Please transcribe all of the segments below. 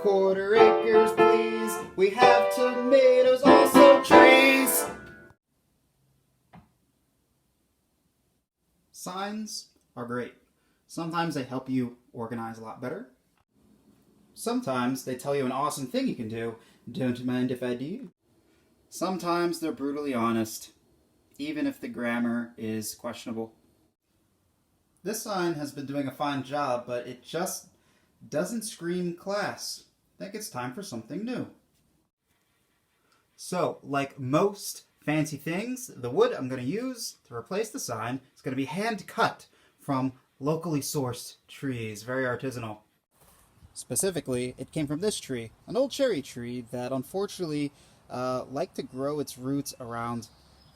quarter acres, please. We have tomatoes, also trees. Signs are great. Sometimes they help you organize a lot better. Sometimes they tell you an awesome thing you can do. Don't mind if I do. Sometimes they're brutally honest, even if the grammar is questionable. This sign has been doing a fine job, but it just doesn't scream class. I think it's time for something new. So, like most fancy things, the wood I'm going to use to replace the sign is going to be hand cut from locally sourced trees, very artisanal. Specifically, it came from this tree, an old cherry tree that unfortunately liked to grow its roots around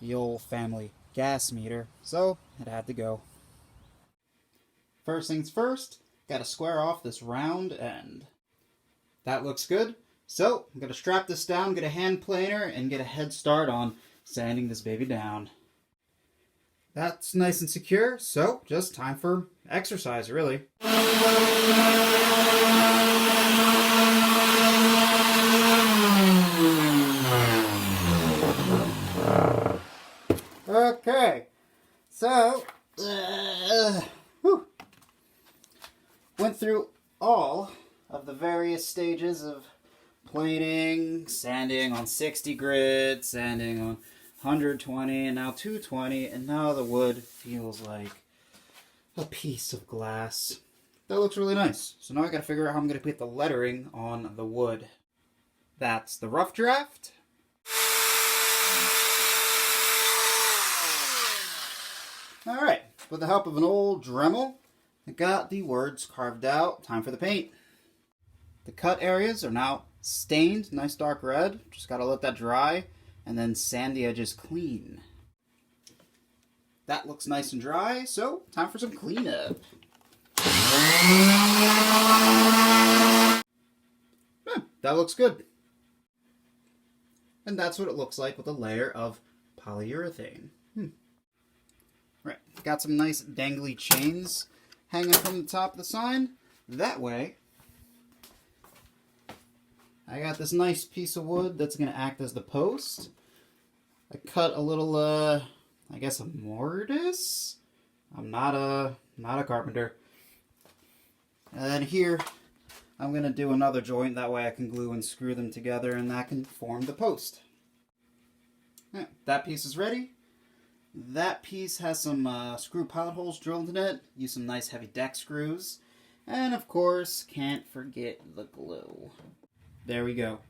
the old family gas meter, so it had to go. First things first, gotta square off this round end. That looks good, so I'm gonna strap this down, get a hand planer, and get a head start on sanding this baby down. That's nice and secure, so just time for exercise, really. Okay, so, went through all of the various stages of planing, sanding on 60 grit, sanding on 120, and now 220, and now the wood feels like a piece of glass. That looks really nice. So now I gotta figure out how I'm gonna put the lettering on the wood. That's the rough draft. Alright, with the help of an old Dremel, I got the words carved out. Time for the paint. The cut areas are now stained, nice dark red. Just gotta let that dry, and then sand the edges clean. That looks nice and dry, so time for some cleanup. That looks good. And that's what it looks like with a layer of polyurethane. Right, got some nice dangly chains hanging from the top of the sign. That way, I got this nice piece of wood that's going to act as the post. I cut a little, I guess a mortise? I'm not a carpenter. And then here, I'm going to do another joint. That way I can glue and screw them together and that can form the post. Yeah, that piece is ready. That piece has some screw pilot holes drilled in it. Use some nice heavy deck screws. And of course, can't forget the glue. There we go.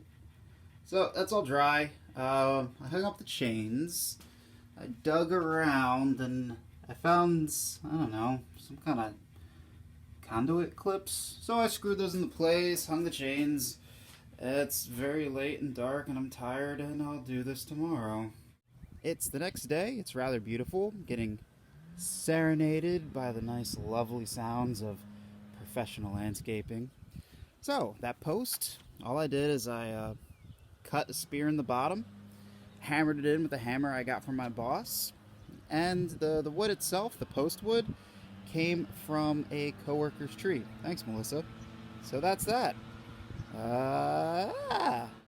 So that's all dry. I hung up the chains. I dug around and I found, I don't know, some kind of conduit clips. So I screwed those into place, hung the chains. It's very late and dark and I'm tired and I'll do this tomorrow. It's the next day. It's rather beautiful. Getting serenaded by the nice, lovely sounds of professional landscaping. So, that post, all I did is I cut a spear in the bottom, hammered it in with a hammer I got from my boss, and the wood itself, the post wood, came from a coworker's tree. Thanks, Melissa. So that's that.